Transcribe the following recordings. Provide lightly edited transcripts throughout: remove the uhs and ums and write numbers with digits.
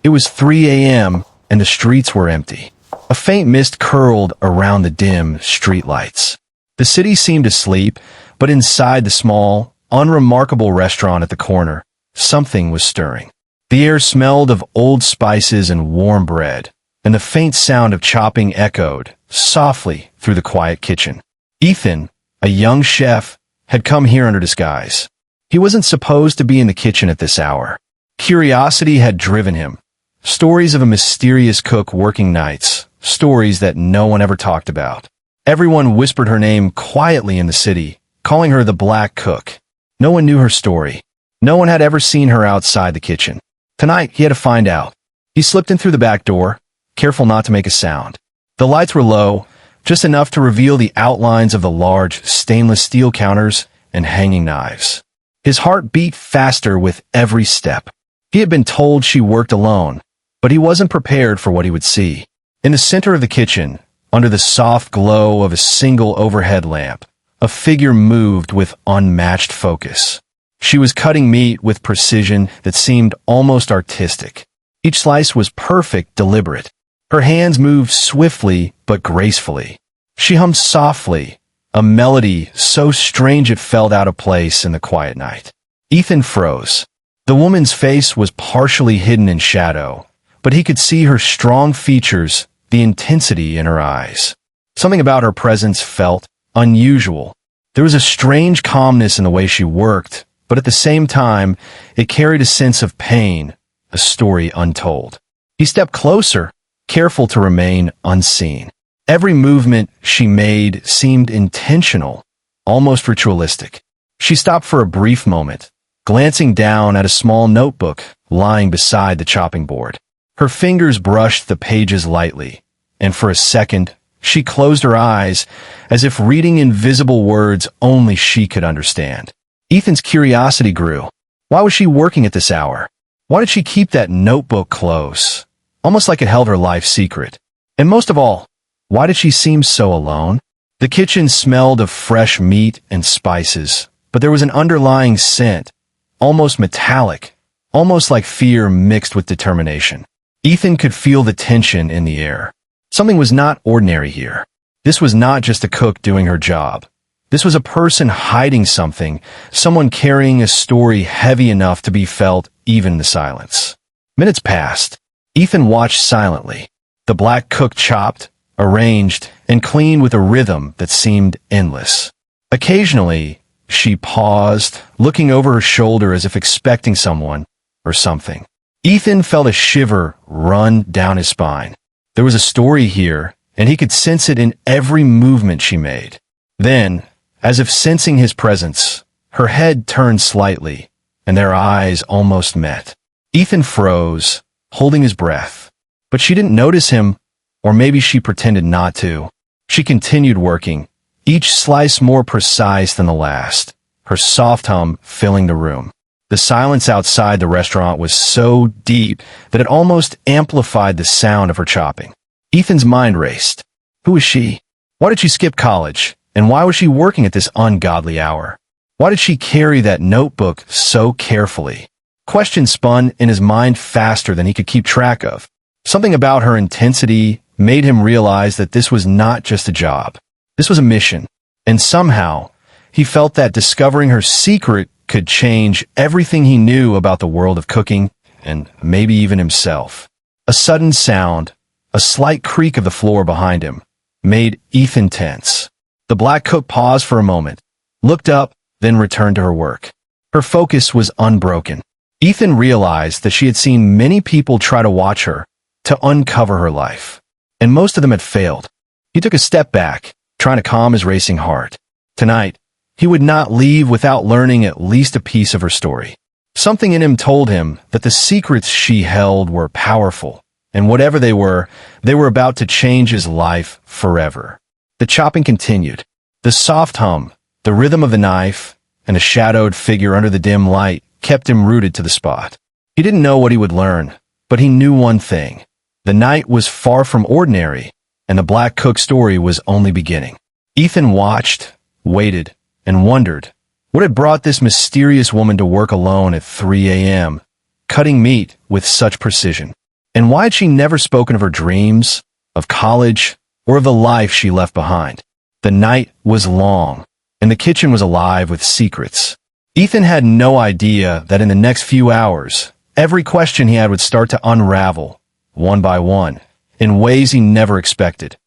It was 3 a.m., and the streets were empty. A faint mist curled around the dim streetlights. The city seemed asleep, but inside the small, unremarkable restaurant at the corner, something was stirring. The air smelled of old spices and warm bread, and the faint sound of chopping echoed softly through the quiet kitchen. Ethan, a young chef, had come here under disguise. He wasn't supposed to be in the kitchen at this hour. Curiosity had driven him. Stories of a mysterious cook working nights, stories that no one ever talked about. Everyone whispered her name quietly in the city, calling her the Black Cook. No one knew her story. No one had ever seen her outside the kitchen. Tonight, he had to find out. He slipped in through the back door, careful not to make a sound. The lights were low, just enough to reveal the outlines of the large stainless steel counters and hanging knives. His heart beat faster with every step. He had been told she worked alone, but he wasn't prepared for what he would see. In the center of the kitchen, under the soft glow of a single overhead lamp, a figure moved with unmatched focus. She was cutting meat with precision that seemed almost artistic. Each slice was perfect, deliberate. Her hands moved swiftly but gracefully. She hummed softly, a melody so strange it felt out of place in the quiet night. Ethan froze. The woman's face was partially hidden in shadow, but he could see her strong features, the intensity in her eyes. Something about her presence felt unusual. There was a strange calmness in the way she worked, but at the same time, it carried a sense of pain, a story untold. He stepped closer, careful to remain unseen. Every movement she made seemed intentional, almost ritualistic. She stopped for a brief moment, glancing down at a small notebook lying beside the chopping board. Her fingers brushed the pages lightly, and for a second, she closed her eyes as if reading invisible words only she could understand. Ethan's curiosity grew. Why was she working at this hour? Why did she keep that notebook close, almost like it held her life secret? And most of all, why did she seem so alone? The kitchen smelled of fresh meat and spices, but there was an underlying scent, almost metallic, almost like fear mixed with determination. Ethan could feel the tension in the air. Something was not ordinary here. This was not just a cook doing her job. This was a person hiding something, someone carrying a story heavy enough to be felt even in the silence. Minutes passed. Ethan watched silently. The Black Cook chopped, arranged, and cleaned with a rhythm that seemed endless. Occasionally, she paused, looking over her shoulder as if expecting someone or something. Ethan felt a shiver run down his spine. There was a story here, and he could sense it in every movement she made. Then, as if sensing his presence, her head turned slightly, and their eyes almost met. Ethan froze, holding his breath. But she didn't notice him, or maybe she pretended not to. She continued working, each slice more precise than the last, her soft hum filling the room. The silence outside the restaurant was so deep that it almost amplified the sound of her chopping. Ethan's mind raced. Who was she? Why did she skip college? And why was she working at this ungodly hour? Why did she carry that notebook so carefully? Questions spun in his mind faster than he could keep track of. Something about her intensity made him realize that this was not just a job. This was a mission. And somehow, he felt that discovering her secret could change everything he knew about the world of cooking, and maybe even himself. A sudden sound, a slight creak of the floor behind him, made Ethan tense. The Black Cook paused for a moment, looked up, then returned to her work. Her focus was unbroken. Ethan realized that she had seen many people try to watch her, to uncover her life. And most of them had failed. He took a step back, trying to calm his racing heart. Tonight, he would not leave without learning at least a piece of her story. Something in him told him that the secrets she held were powerful, and whatever they were about to change his life forever. The chopping continued. The soft hum, the rhythm of the knife, and a shadowed figure under the dim light kept him rooted to the spot. He didn't know what he would learn, but he knew one thing. The night was far from ordinary, and the Black Cook story was only beginning. Ethan watched, waited, and wondered what had brought this mysterious woman to work alone at 3 a.m., cutting meat with such precision. And why had she never spoken of her dreams, of college, or of the life she left behind? The night was long, and the kitchen was alive with secrets. Ethan had no idea that in the next few hours, every question he had would start to unravel, one by one, in ways he never expected.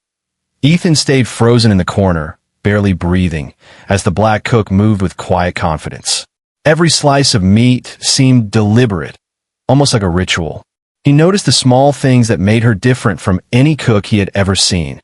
Ethan stayed frozen in the corner, barely breathing, as the black cook moved with quiet confidence. Every slice of meat seemed deliberate, almost like a ritual. He noticed the small things that made her different from any cook he had ever seen.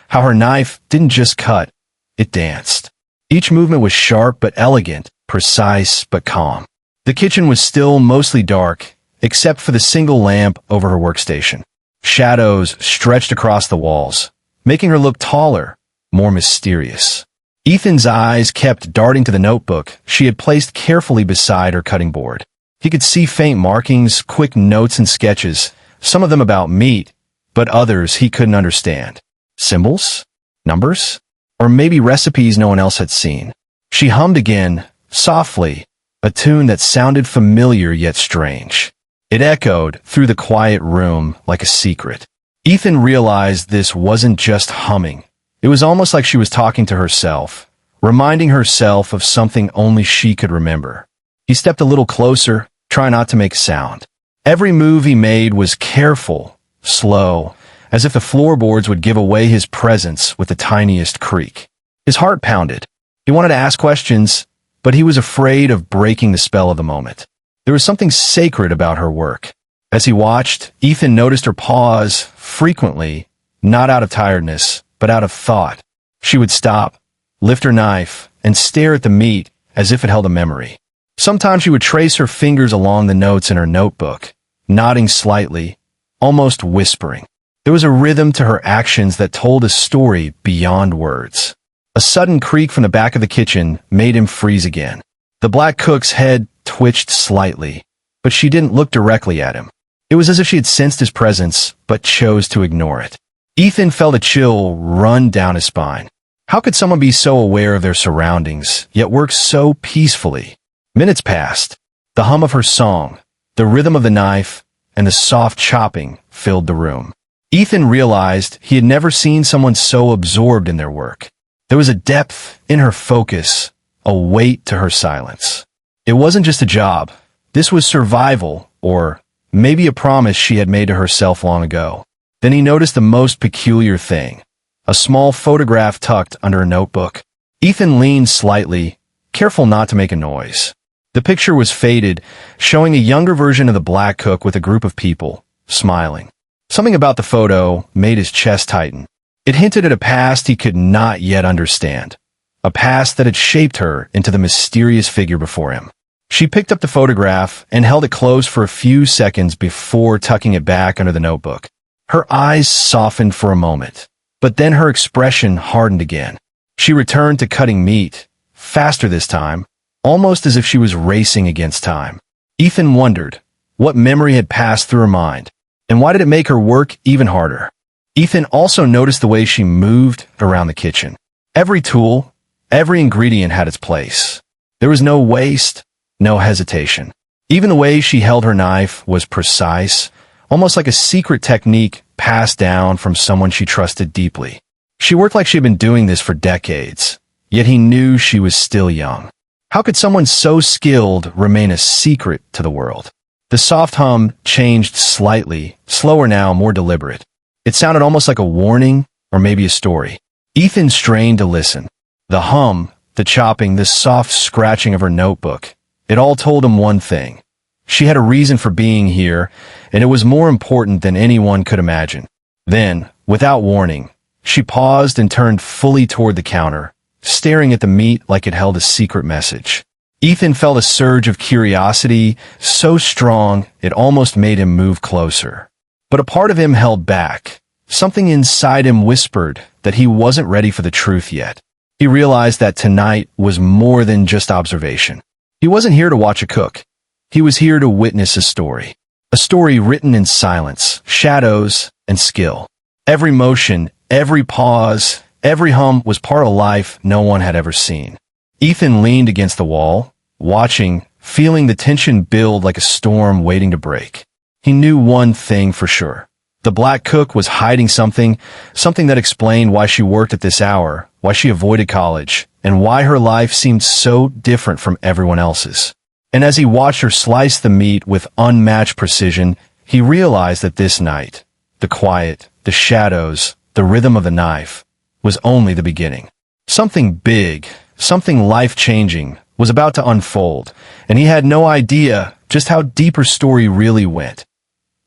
How her knife didn't just cut, it danced. Each movement was sharp but elegant, precise but calm. The kitchen was still mostly dark, except for the single lamp over her workstation. Shadows stretched across the walls, making her look taller, more mysterious. Ethan's eyes kept darting to the notebook she had placed carefully beside her cutting board. He could see faint markings, quick notes and sketches, some of them about meat, but others he couldn't understand. Symbols? Numbers? Or maybe recipes no one else had seen. She hummed again, softly, a tune that sounded familiar yet strange. It echoed through the quiet room like a secret. Ethan realized this wasn't just humming. It was almost like she was talking to herself, reminding herself of something only she could remember. He stepped a little closer, trying not to make a sound. Every move he made was careful, slow, as if the floorboards would give away his presence with the tiniest creak. His heart pounded. He wanted to ask questions, but he was afraid of breaking the spell of the moment. There was something sacred about her work. As he watched, Ethan noticed her pause frequently, not out of tiredness, but out of thought. She would stop, lift her knife, and stare at the meat as if it held a memory. Sometimes she would trace her fingers along the notes in her notebook, nodding slightly, almost whispering. There was a rhythm to her actions that told a story beyond words. A sudden creak from the back of the kitchen made him freeze again. The black cook's head twitched slightly, but she didn't look directly at him. It was as if she had sensed his presence, but chose to ignore it. Ethan felt a chill run down his spine. How could someone be so aware of their surroundings, yet work so peacefully? Minutes passed. The hum of her song, the rhythm of the knife, and the soft chopping filled the room. Ethan realized he had never seen someone so absorbed in their work. There was a depth in her focus, a weight to her silence. It wasn't just a job. This was survival, or maybe a promise she had made to herself long ago. Then he noticed the most peculiar thing. A small photograph tucked under a notebook. Ethan leaned slightly, careful not to make a noise. The picture was faded, showing a younger version of the black cook with a group of people, smiling. Something about the photo made his chest tighten. It hinted at a past he could not yet understand. A past that had shaped her into the mysterious figure before him. She picked up the photograph and held it close for a few seconds before tucking it back under the notebook. Her eyes softened for a moment, but then her expression hardened again. She returned to cutting meat, faster this time, almost as if she was racing against time. Ethan wondered what memory had passed through her mind, and why did it make her work even harder? Ethan also noticed the way she moved around the kitchen. Every tool, every ingredient had its place. There was no waste, no hesitation. Even the way she held her knife was precise, almost like a secret technique passed down from someone she trusted deeply. She worked like she had been doing this for decades, yet he knew she was still young. How could someone so skilled remain a secret to the world? The soft hum changed slightly, slower now, more deliberate. It sounded almost like a warning, or maybe a story. Ethan strained to listen. The hum, the chopping, the soft scratching of her notebook, it all told him one thing. She had a reason for being here, and it was more important than anyone could imagine. Then, without warning, she paused and turned fully toward the counter, staring at the meat like it held a secret message. Ethan felt a surge of curiosity, so strong it almost made him move closer. But a part of him held back. Something inside him whispered that he wasn't ready for the truth yet. He realized that tonight was more than just observation. He wasn't here to watch a cook. He was here to witness a story. A story written in silence, shadows, and skill. Every motion, every pause, every hum was part of life no one had ever seen. Ethan leaned against the wall, watching, feeling the tension build like a storm waiting to break. he knew one thing for sure. The black cook was hiding something that explained why she worked at this hour, why she avoided college, and why her life seemed so different from everyone else's. And as he watched her slice the meat with unmatched precision, he realized that this night, the quiet, the shadows, the rhythm of the knife, was only the beginning. Something big, something life-changing, was about to unfold, and he had no idea just how deep her story really went.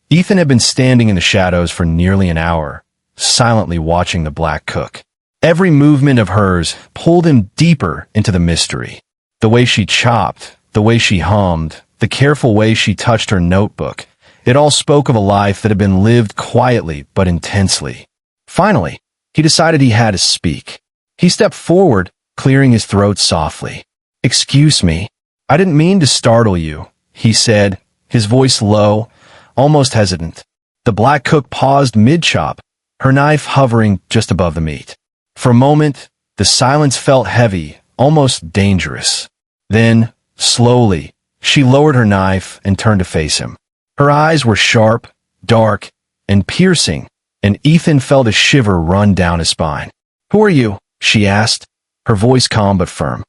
Ethan had been standing in the shadows for nearly an hour, silently watching the black cook. Every movement of hers pulled him deeper into the mystery. The way she chopped, the way she hummed, the careful way she touched her notebook, it all spoke of a life that had been lived quietly but intensely. Finally, he decided he had to speak. He stepped forward, clearing his throat softly. "Excuse me, I didn't mean to startle you," he said, his voice low, almost hesitant. The black cook paused mid-chop, her knife hovering just above the meat. For a moment, the silence felt heavy, almost dangerous. Then, slowly, she lowered her knife and turned to face him. Her eyes were sharp, dark, and piercing, and Ethan felt a shiver run down his spine. "Who are you?" she asked, her voice calm but firm.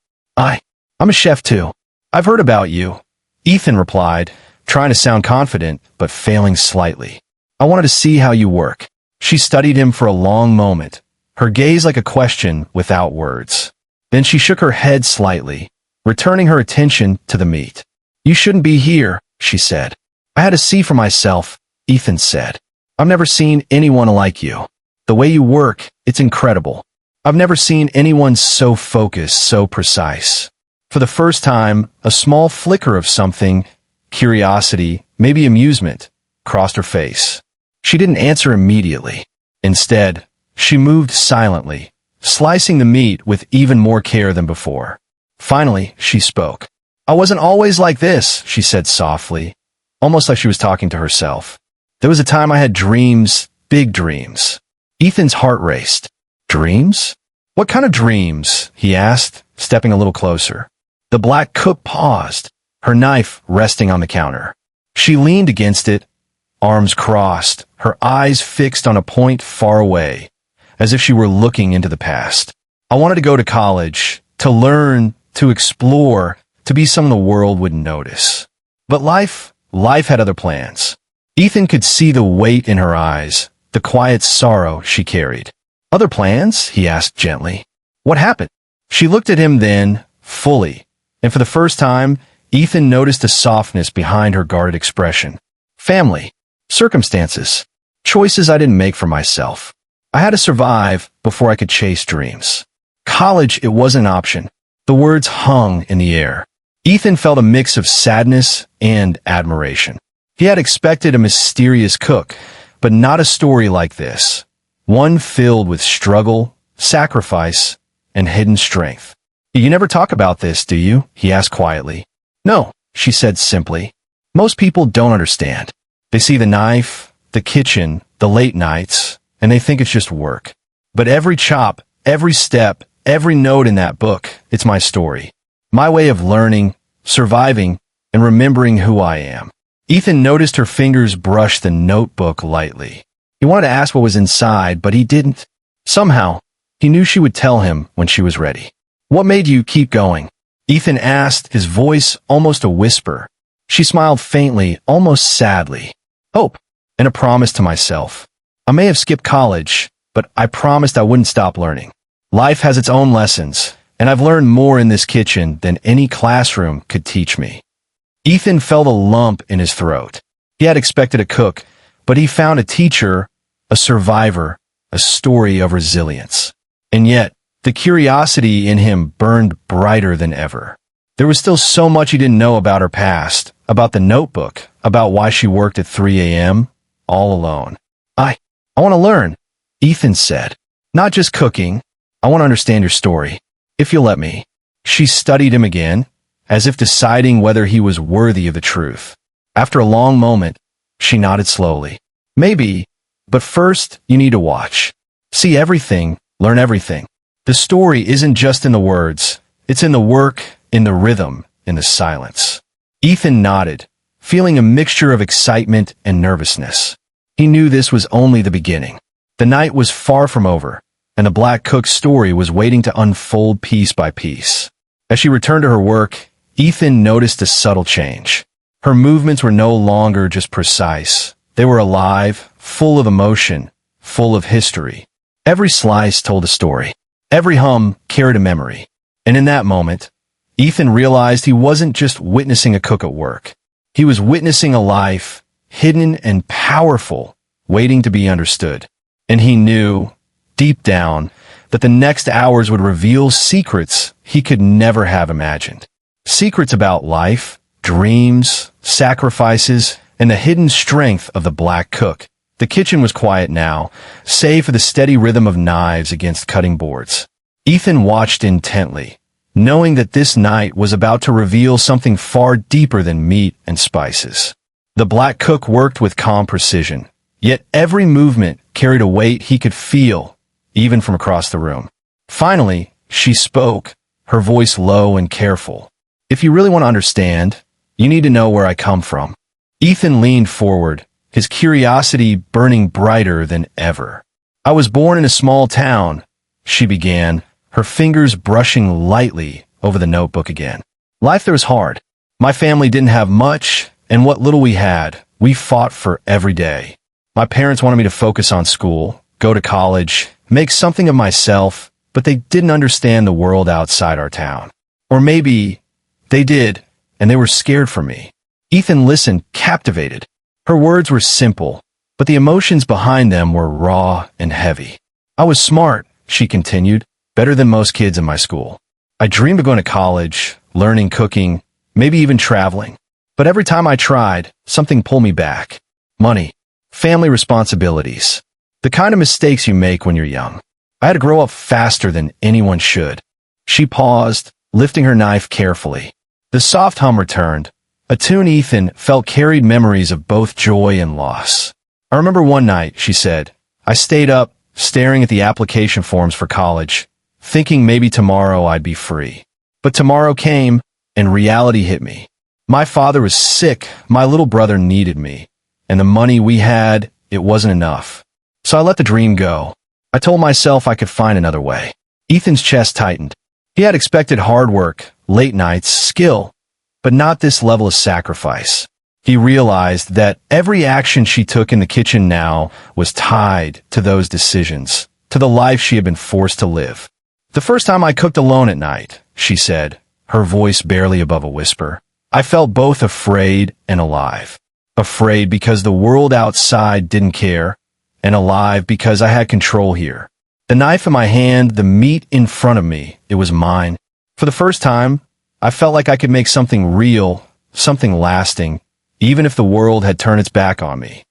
I'm a chef too. I've heard about you," Ethan replied, trying to sound confident but failing slightly. "I wanted to see how you work." She studied him for a long moment, her gaze like a question without words. Then she shook her head slightly, returning her attention to the meat. "You shouldn't be here," she said. "I had to see for myself," Ethan said. "I've never seen anyone like you. The way you work, it's incredible. I've never seen anyone so focused, so precise." For the first time, a small flicker of something, curiosity, maybe amusement, crossed her face. She didn't answer immediately. Instead, she moved silently, slicing the meat with even more care than before. Finally, she spoke. "I wasn't always like this," she said softly, almost like she was talking to herself. "There was a time I had dreams, big dreams." Ethan's heart raced. "Dreams? What kind of dreams?" he asked, stepping a little closer. The black cook paused, her knife resting on the counter. She leaned against it, arms crossed, her eyes fixed on a point far away, as if she were looking into the past. "I wanted to go to college, to learn, to explore, to be someone the world would notice. But life had other plans." Ethan could see the weight in her eyes, the quiet sorrow she carried. "Other plans?" he asked gently. "What happened?" She looked at him then, fully, and for the first time, Ethan noticed a softness behind her guarded expression. "Family, circumstances, choices I didn't make for myself. I had to survive before I could chase dreams. College, it wasn't an option." The words hung in the air. Ethan felt a mix of sadness and admiration. He had expected a mysterious cook, but not a story like this. One filled with struggle, sacrifice, and hidden strength. "You never talk about this, do you?" he asked quietly. "No," she said simply. "Most people don't understand. They see the knife, the kitchen, the late nights, and they think it's just work. But every chop, every step, every note in that book, it's my story. My way of learning, surviving, and remembering who I am." Ethan noticed her fingers brush the notebook lightly. He wanted to ask what was inside, but he didn't. Somehow, he knew she would tell him when she was ready. "What made you keep going?" Ethan asked, his voice almost a whisper. She smiled faintly, almost sadly. "Hope, and a promise to myself. I may have skipped college, but I promised I wouldn't stop learning. Life has its own lessons, and I've learned more in this kitchen than any classroom could teach me." Ethan felt a lump in his throat. He had expected a cook, but he found a teacher, a survivor, a story of resilience. And yet, the curiosity in him burned brighter than ever. There was still so much he didn't know about her past, about the notebook, about why she worked at 3 a.m., all alone. I want to learn," Ethan said. "Not just cooking. I want to understand your story, if you'll let me." She studied him again, as if deciding whether he was worthy of the truth. After a long moment, she nodded slowly. "Maybe, but first you need to watch. See everything, learn everything. The story isn't just in the words, it's in the work, in the rhythm, in the silence." Ethan nodded, feeling a mixture of excitement and nervousness. He knew this was only the beginning. The night was far from over, and the Black Cook's story was waiting to unfold piece by piece. As she returned to her work, Ethan noticed a subtle change. Her movements were no longer just precise. They were alive, full of emotion, full of history. Every slice told a story. Every hum carried a memory. And in that moment, Ethan realized he wasn't just witnessing a cook at work. He was witnessing a life, hidden and powerful, waiting to be understood. And he knew, deep down, that the next hours would reveal secrets he could never have imagined. Secrets about life, dreams, sacrifices, and the hidden strength of the Black Cook. The kitchen was quiet now, save for the steady rhythm of knives against cutting boards. Ethan watched intently, knowing that this night was about to reveal something far deeper than meat and spices. The Black Cook worked with calm precision, yet every movement carried a weight he could feel, even from across the room. Finally, she spoke, her voice low and careful. "If you really want to understand, you need to know where I come from." Ethan leaned forward, his curiosity burning brighter than ever. "I was born in a small town," she began, her fingers brushing lightly over the notebook again. "Life there was hard. My family didn't have much, and what little we had, we fought for every day. My parents wanted me to focus on school, go to college, make something of myself, but they didn't understand the world outside our town. Or maybe they did, and they were scared for me." Ethan listened, captivated. Her words were simple, but the emotions behind them were raw and heavy. "I was smart," she continued, "better than most kids in my school. I dreamed of going to college, learning cooking, maybe even traveling. But every time I tried, something pulled me back. Money, family responsibilities, the kind of mistakes you make when you're young. I had to grow up faster than anyone should." She paused, lifting her knife carefully. The soft hum returned, a tune Ethan felt carried memories of both joy and loss. "I remember one night," she said, "I stayed up, staring at the application forms for college, thinking maybe tomorrow I'd be free. But tomorrow came, and reality hit me. My father was sick, my little brother needed me, and the money we had, it wasn't enough. So I let the dream go. I told myself I could find another way." Ethan's chest tightened. He had expected hard work, late nights, skill, but not this level of sacrifice. He realized that every action she took in the kitchen now was tied to those decisions, to the life she had been forced to live. "The first time I cooked alone at night," she said, her voice barely above a whisper, "I felt both afraid and alive. Afraid because the world outside didn't care, and alive because I had control here. The knife in my hand, the meat in front of me, it was mine. For the first time, I felt like I could make something real, something lasting, even if the world had turned its back on me."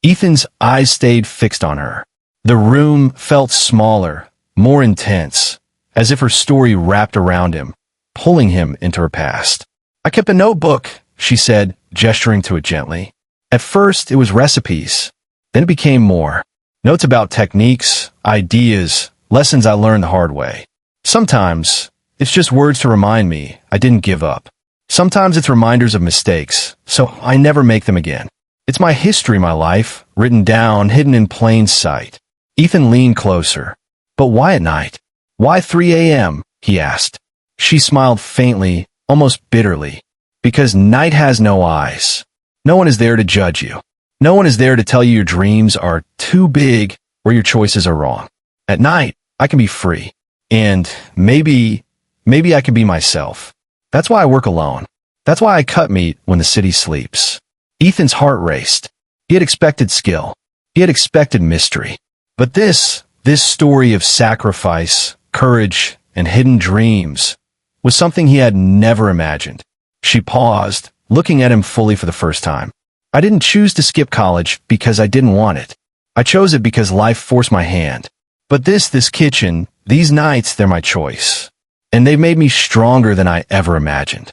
Ethan's eyes stayed fixed on her. The room felt smaller, more intense, as if her story wrapped around him, pulling him into her past. "I kept a notebook," she said, gesturing to it gently. "At first, it was recipes. Then it became more. Notes about techniques, ideas, lessons I learned the hard way. Sometimes, it's just words to remind me I didn't give up. Sometimes it's reminders of mistakes, so I never make them again. It's my history, my life, written down, hidden in plain sight." Ethan leaned closer. "But why at night? Why 3 a.m.? he asked. She smiled faintly, almost bitterly. "Because night has no eyes. No one is there to judge you. No one is there to tell you your dreams are too big or your choices are wrong. At night, I can be free. And maybe I can be myself. That's why I work alone. That's why I cut meat when the city sleeps." Ethan's heart raced. He had expected skill. He had expected mystery. But this story of sacrifice, courage, and hidden dreams was something he had never imagined. She paused, looking at him fully for the first time. "I didn't choose to skip college because I didn't want it. I chose it because life forced my hand. But this kitchen, these nights, they're my choice. And they've made me stronger than I ever imagined."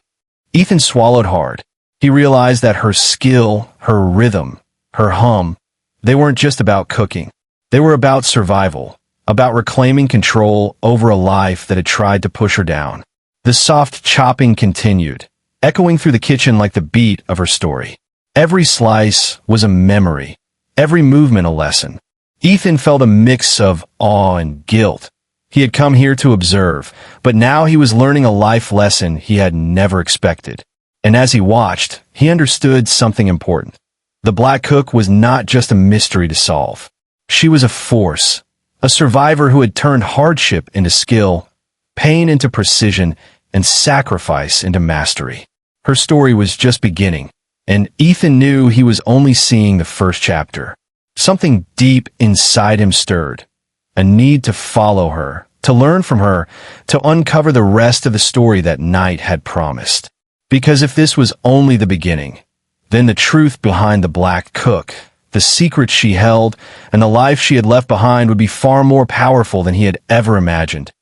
Ethan swallowed hard. He realized that her skill, her rhythm, her hum, they weren't just about cooking. They were about survival, about reclaiming control over a life that had tried to push her down. The soft chopping continued, echoing through the kitchen like the beat of her story. Every slice was a memory, every movement a lesson. Ethan felt a mix of awe and guilt. He had come here to observe, but now he was learning a life lesson he had never expected. And as he watched, he understood something important. The Black Cook was not just a mystery to solve. She was a force, a survivor who had turned hardship into skill, pain into precision, and sacrifice into mastery. Her story was just beginning, and Ethan knew he was only seeing the first chapter. Something deep inside him stirred, a need to follow her, to learn from her, to uncover the rest of the story that night had promised. Because if this was only the beginning, then the truth behind the Black Cook, the secrets she held, and the life she had left behind would be far more powerful than he had ever imagined.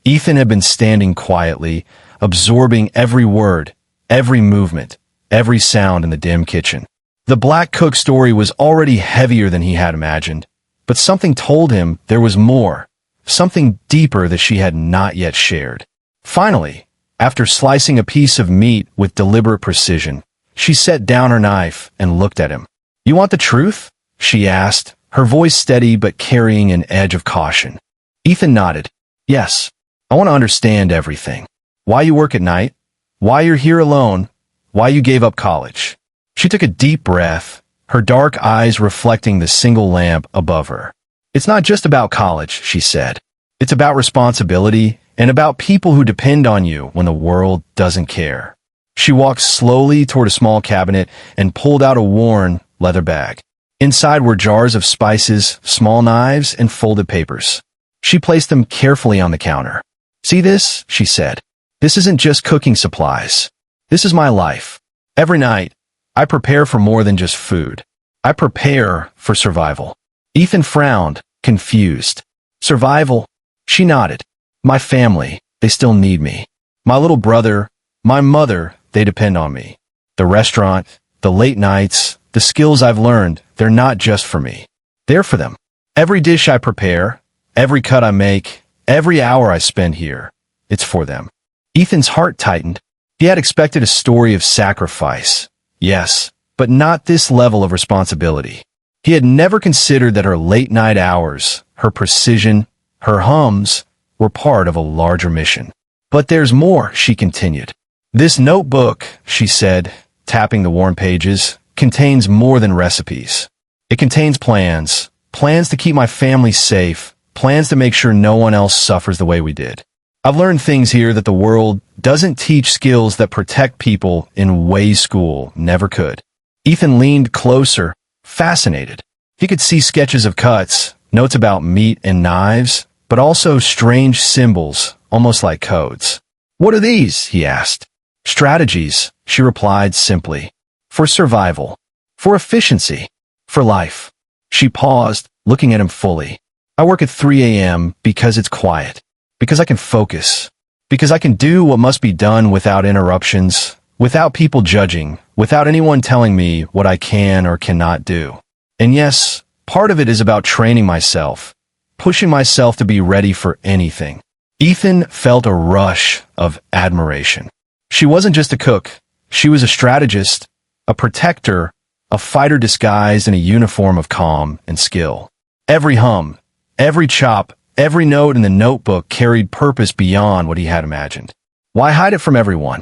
Ethan had been standing quietly, absorbing every word, every movement, every sound in the dim kitchen. The Black Cook story was already heavier than he had imagined, but something told him there was more, something deeper that she had not yet shared. Finally, after slicing a piece of meat with deliberate precision, she set down her knife and looked at him. "You want the truth?" she asked, her voice steady but carrying an edge of caution. Ethan nodded. "Yes, I want to understand everything. Why you work at night, why you're here alone, why you gave up college." She took a deep breath, her dark eyes reflecting the single lamp above her. "It's not just about college," she said. "It's about responsibility and about people who depend on you when the world doesn't care." She walked slowly toward a small cabinet and pulled out a worn leather bag. Inside were jars of spices, small knives, and folded papers. She placed them carefully on the counter. "See this?" she said. "This isn't just cooking supplies. This is my life. Every night, I prepare for more than just food. I prepare for survival." Ethan frowned, confused. "Survival?" She nodded. "My family, they still need me. My little brother, my mother, they depend on me. The restaurant, the late nights, the skills I've learned, they're not just for me. They're for them. Every dish I prepare, every cut I make, every hour I spend here, it's for them." Ethan's heart tightened. He had expected a story of sacrifice. Yes, but not this level of responsibility. He had never considered that her late-night hours, her precision, her hums, were part of a larger mission. "But there's more," she continued. "This notebook," she said, tapping the worn pages, "contains more than recipes. It contains plans, plans to keep my family safe, plans to make sure no one else suffers the way we did. I've learned things here that the world doesn't teach, skills that protect people in ways school never could." Ethan leaned closer, fascinated. He could see sketches of cuts, notes about meat and knives, but also strange symbols, almost like codes. "What are these?" he asked. "Strategies," she replied simply. "For survival. For efficiency. For life." She paused, looking at him fully. "I work at 3 a.m. because it's quiet. Because I can focus. Because I can do what must be done without interruptions, without people judging, without anyone telling me what I can or cannot do. And yes, part of it is about training myself, pushing myself to be ready for anything." Ethan felt a rush of admiration. She wasn't just a cook. She was a strategist, a protector, a fighter disguised in a uniform of calm and skill. Every hum, every chop, every note in the notebook carried purpose beyond what he had imagined. "Why hide it from everyone?"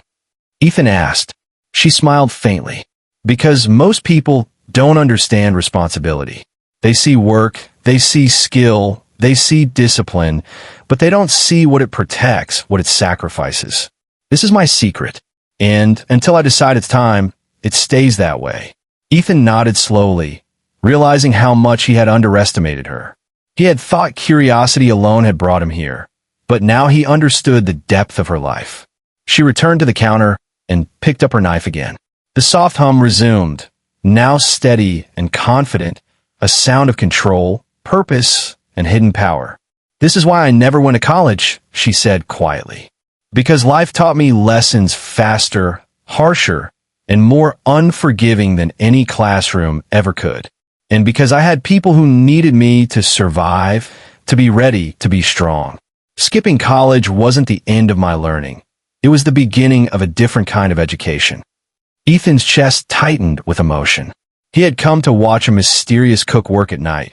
Ethan asked. She smiled faintly. "Because most people don't understand responsibility. They see work, they see skill, they see discipline, but they don't see what it protects, what it sacrifices. This is my secret, and until I decide it's time, it stays that way." Ethan nodded slowly, realizing how much he had underestimated her. He had thought curiosity alone had brought him here, but now he understood the depth of her life. She returned to the counter and picked up her knife again. The soft hum resumed, now steady and confident, a sound of control, purpose, and hidden power. "This is why I never went to college," she said quietly. "Because life taught me lessons faster, harsher, and more unforgiving than any classroom ever could. And because I had people who needed me to survive, to be ready, to be strong. Skipping college wasn't the end of my learning. It was the beginning of a different kind of education." Ethan's chest tightened with emotion. He had come to watch a mysterious cook work at night,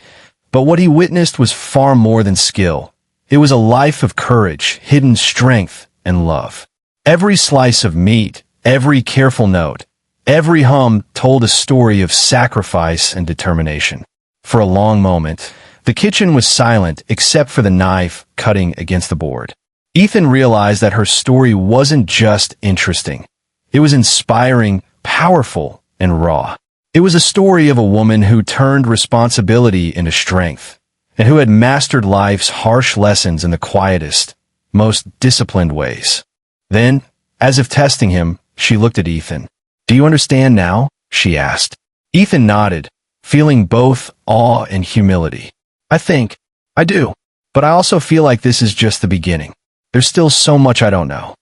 but what he witnessed was far more than skill. It was a life of courage, hidden strength, and love. Every slice of meat, every careful note, every hum told a story of sacrifice and determination. For a long moment, the kitchen was silent except for the knife cutting against the board. Ethan realized that her story wasn't just interesting. It was inspiring, powerful, and raw. It was a story of a woman who turned responsibility into strength, and who had mastered life's harsh lessons in the quietest, most disciplined ways. Then, as if testing him, she looked at Ethan. "Do you understand now?" she asked. Ethan nodded, feeling both awe and humility. "I think I do, but I also feel like this is just the beginning. There's still so much I don't know."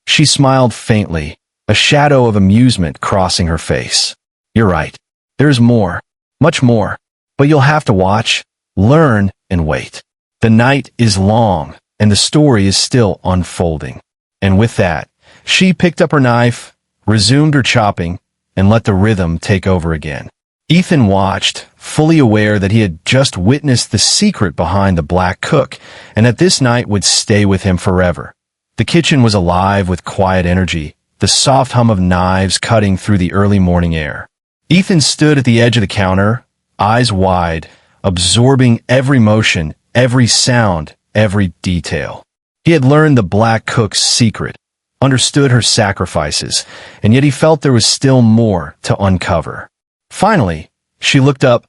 She smiled faintly, a shadow of amusement crossing her face. "You're right. There's more, much more, but you'll have to watch, learn, and wait. The night is long, and the story is still unfolding." And with that, she picked up her knife, resumed her chopping, and let the rhythm take over again. Ethan watched, fully aware that he had just witnessed the secret behind the black cook, and that this night would stay with him forever. The kitchen was alive with quiet energy, the soft hum of knives cutting through the early morning air. Ethan stood at the edge of the counter, eyes wide, absorbing every motion, every sound, every detail. He had learned the black cook's secret, understood her sacrifices, and yet he felt there was still more to uncover. Finally, she looked up,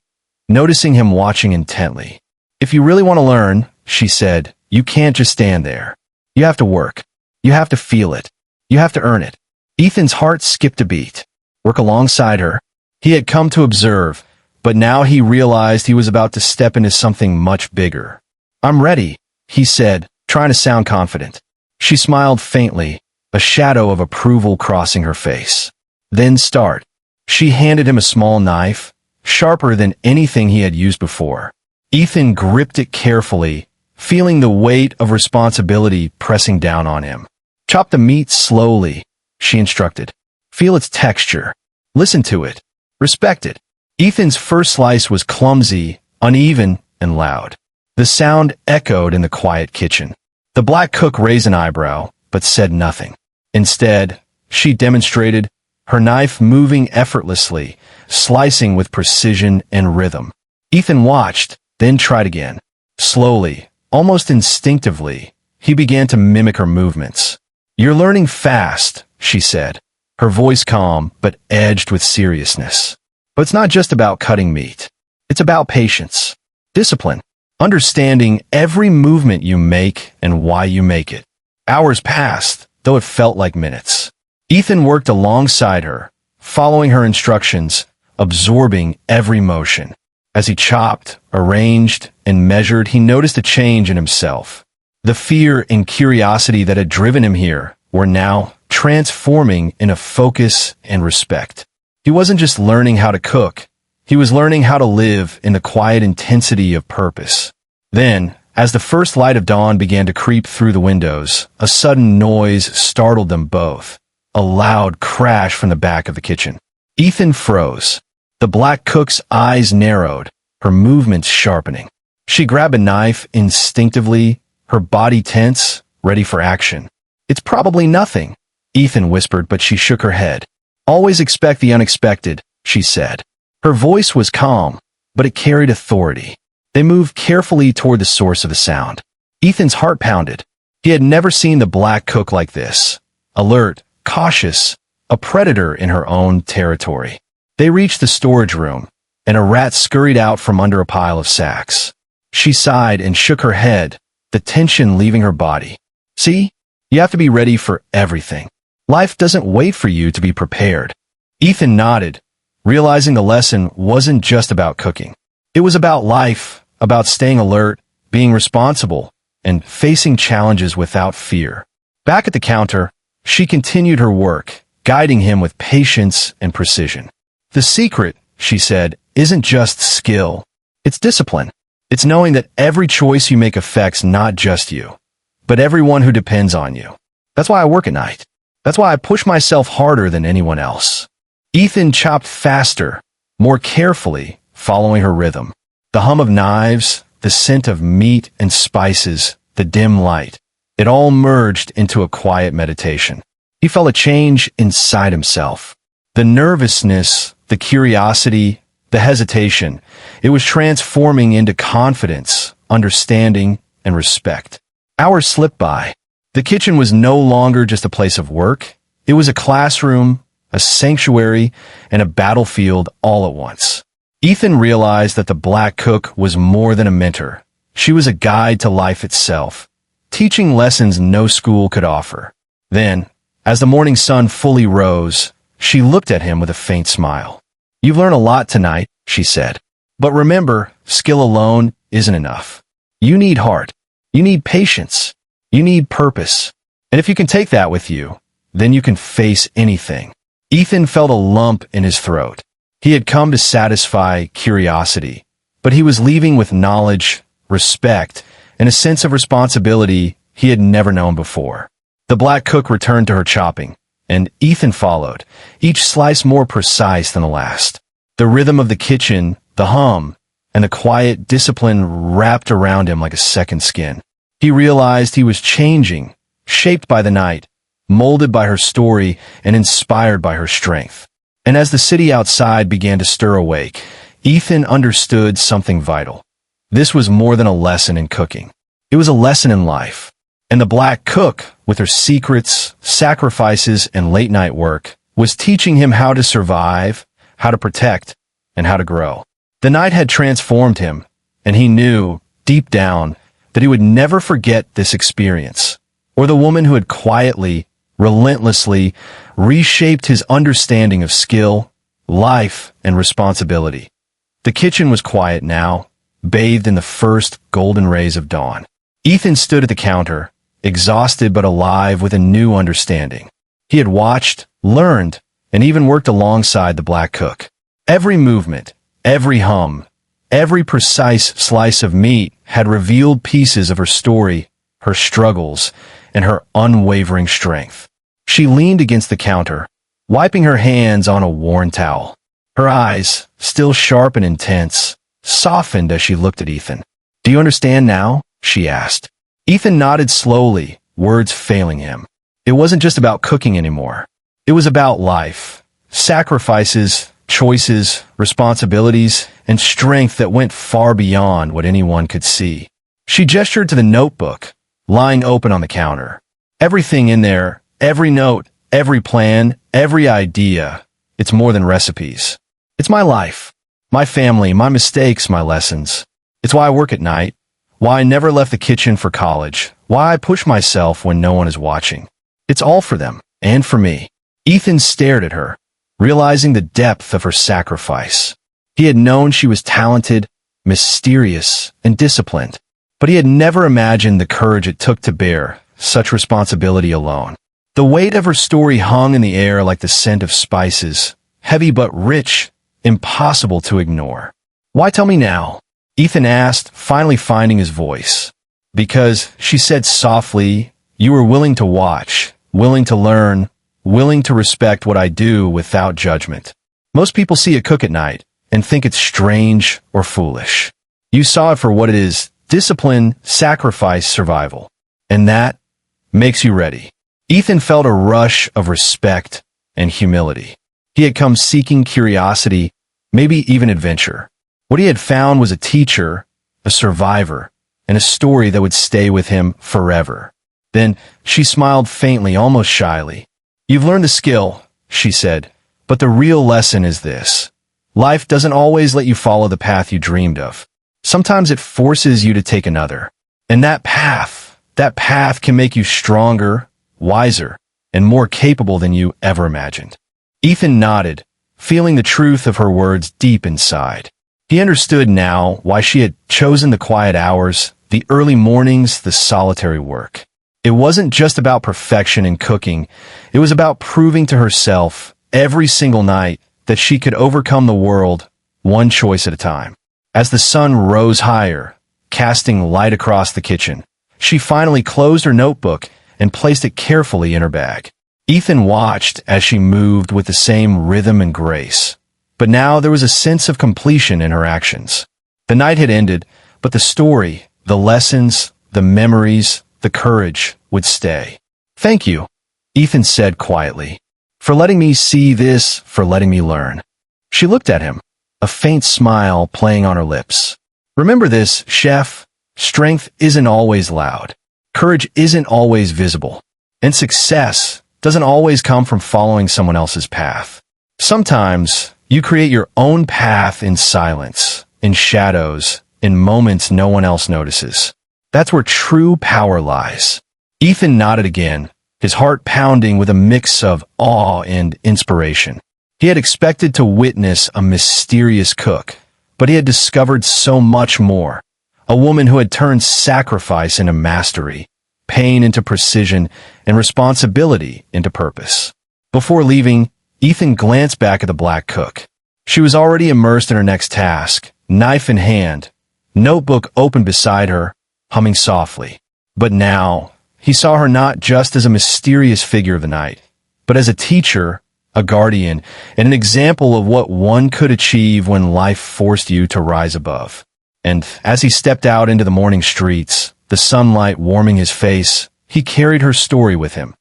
noticing him watching intently. "If you really want to learn," she said, "you can't just stand there. You have to work. You have to feel it. You have to earn it." Ethan's heart skipped a beat. Work alongside her. He had come to observe, but now he realized he was about to step into something much bigger. "I'm ready," he said, trying to sound confident. She smiled faintly, a shadow of approval crossing her face. "Then start." She handed him a small knife, sharper than anything he had used before. Ethan gripped it carefully, feeling the weight of responsibility pressing down on him. "Chop the meat slowly," she instructed. "Feel its texture. Listen to it. Respect it." Ethan's first slice was clumsy, uneven, and loud. The sound echoed in the quiet kitchen. The black cook raised an eyebrow, but said nothing. Instead, she demonstrated, her knife moving effortlessly, slicing with precision and rhythm. Ethan watched, then tried again. Slowly, almost instinctively, he began to mimic her movements. "You're learning fast," she said, her voice calm but edged with seriousness. "But it's not just about cutting meat. It's about patience, discipline, understanding every movement you make and why you make it." Hours passed, though it felt like minutes. Ethan worked alongside her, following her instructions, absorbing every motion. As he chopped, arranged, and measured, he noticed a change in himself. The fear and curiosity that had driven him here were now transforming into focus and respect. He wasn't just learning how to cook, he was learning how to live in the quiet intensity of purpose. Then, as the first light of dawn began to creep through the windows, a sudden noise startled them both. A loud crash from the back of the kitchen. Ethan froze. The black cook's eyes narrowed, her movements sharpening. She grabbed a knife instinctively, her body tense, ready for action. "It's probably nothing," Ethan whispered, but she shook her head. "Always expect the unexpected," she said. Her voice was calm, but it carried authority. They moved carefully toward the source of the sound. Ethan's heart pounded. He had never seen the black cook like this. Alert, cautious, a predator in her own territory. They reached the storage room, and a rat scurried out from under a pile of sacks. She sighed and shook her head, the tension leaving her body. "See? You have to be ready for everything. Life doesn't wait for you to be prepared." Ethan nodded, realizing the lesson wasn't just about cooking. It was about life, about staying alert, being responsible, and facing challenges without fear. Back at the counter, she continued her work, guiding him with patience and precision. "The secret," she said, "isn't just skill. It's discipline. It's knowing that every choice you make affects not just you, but everyone who depends on you. That's why I work at night. That's why I push myself harder than anyone else." Ethan chopped faster, more carefully, following her rhythm. The hum of knives, the scent of meat and spices, the dim light. It all merged into a quiet meditation. He felt a change inside himself. The nervousness, the curiosity, the hesitation, it was transforming into confidence, understanding, and respect. Hours slipped by. The kitchen was no longer just a place of work. It was a classroom, a sanctuary, and a battlefield all at once. Ethan realized that the black cook was more than a mentor. She was a guide to life itself, teaching lessons no school could offer. Then, as the morning sun fully rose, she looked at him with a faint smile. "You've learned a lot tonight," she said. "But remember, skill alone isn't enough. You need heart. You need patience. You need purpose. And if you can take that with you, then you can face anything." Ethan felt a lump in his throat. He had come to satisfy curiosity, but he was leaving with knowledge, respect, and a sense of responsibility he had never known before. The black cook returned to her chopping, and Ethan followed, each slice more precise than the last. The rhythm of the kitchen, the hum, and the quiet discipline wrapped around him like a second skin. He realized he was changing, shaped by the night, molded by her story, and inspired by her strength. And as the city outside began to stir awake, Ethan understood something vital. This was more than a lesson in cooking. It was a lesson in life. And the black cook, with her secrets, sacrifices, and late-night work, was teaching him how to survive, how to protect, and how to grow. The night had transformed him, and he knew, deep down, that he would never forget this experience, or the woman who had quietly, relentlessly reshaped his understanding of skill, life, and responsibility. The kitchen was quiet now, bathed in the first golden rays of dawn. Ethan stood at the counter, exhausted but alive with a new understanding. He had watched, learned, and even worked alongside the black cook. Every movement, every hum, every precise slice of meat had revealed pieces of her story, her struggles, and her unwavering strength. She leaned against the counter, wiping her hands on a worn towel. Her eyes, still sharp and intense, softened as she looked at Ethan. "Do you understand now?" she asked. Ethan nodded slowly, words failing him. It wasn't just about cooking anymore. It was about life, sacrifices, choices, responsibilities, and strength that went far beyond what anyone could see. She gestured to the notebook, lying open on the counter. Everything in there, every note, every plan, every idea, it's more than recipes. It's my life, my family, my mistakes, my lessons. It's why I work at night, why I never left the kitchen for college, why I push myself when no one is watching. It's all for them, and for me. Ethan stared at her, realizing the depth of her sacrifice. He had known she was talented, mysterious, and disciplined, but he had never imagined the courage it took to bear such responsibility alone. The weight of her story hung in the air like the scent of spices, heavy but rich, impossible to ignore. "Why tell me now?" Ethan asked, finally finding his voice. "Because," she said softly, "you were willing to watch, willing to learn, willing to respect what I do without judgment. Most people see a cook at night and think it's strange or foolish. You saw it for what it is: discipline, sacrifice, survival. And that makes you ready." Ethan felt a rush of respect and humility. He had come seeking curiosity, maybe even adventure. What he had found was a teacher, a survivor, and a story that would stay with him forever. Then she smiled faintly, almost shyly. "You've learned the skill," she said, "but the real lesson is this. Life doesn't always let you follow the path you dreamed of. Sometimes it forces you to take another. And that path can make you stronger, wiser, and more capable than you ever imagined." Ethan nodded, feeling the truth of her words deep inside. He understood now why she had chosen the quiet hours, the early mornings, the solitary work. It wasn't just about perfection in cooking. It was about proving to herself every single night that she could overcome the world one choice at a time. As the sun rose higher, casting light across the kitchen, she finally closed her notebook and placed it carefully in her bag. Ethan watched as she moved with the same rhythm and grace. But now there was a sense of completion in her actions. The night had ended, but the story, the lessons, the memories, the courage would stay. "Thank you," Ethan said quietly, "for letting me see this, for letting me learn." She looked at him, a faint smile playing on her lips. "Remember this, Chef. Strength isn't always loud. Courage isn't always visible. And success doesn't always come from following someone else's path. Sometimes you create your own path in silence, in shadows, in moments no one else notices. That's where true power lies." Ethan nodded again, his heart pounding with a mix of awe and inspiration. He had expected to witness a mysterious cook, but he had discovered so much more. A woman who had turned sacrifice into mastery, pain into precision, and responsibility into purpose. Before leaving, Ethan glanced back at the black cook. She was already immersed in her next task, knife in hand, notebook open beside her, humming softly. But now, he saw her not just as a mysterious figure of the night, but as a teacher, a guardian, and an example of what one could achieve when life forced you to rise above. And as he stepped out into the morning streets, the sunlight warming his face, he carried her story with him.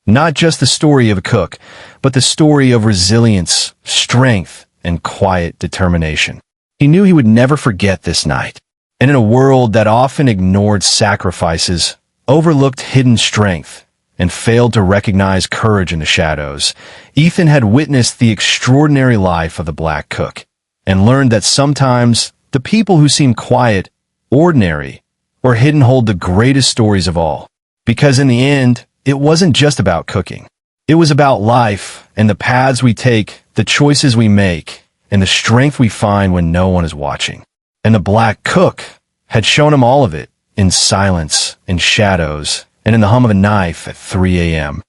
Not just the story of a cook, but the story of resilience, strength, and quiet determination. He knew he would never forget this night. And in a world that often ignored sacrifices, overlooked hidden strength, and failed to recognize courage in the shadows, Ethan had witnessed the extraordinary life of the black cook, and learned that sometimes the people who seem quiet, ordinary, or hidden hold the greatest stories of all. Because in the end, it wasn't just about cooking. It was about life and the paths we take, the choices we make, and the strength we find when no one is watching. And the black cook had shown him all of it, in silence, in shadows, and in the hum of a knife at 3 a.m.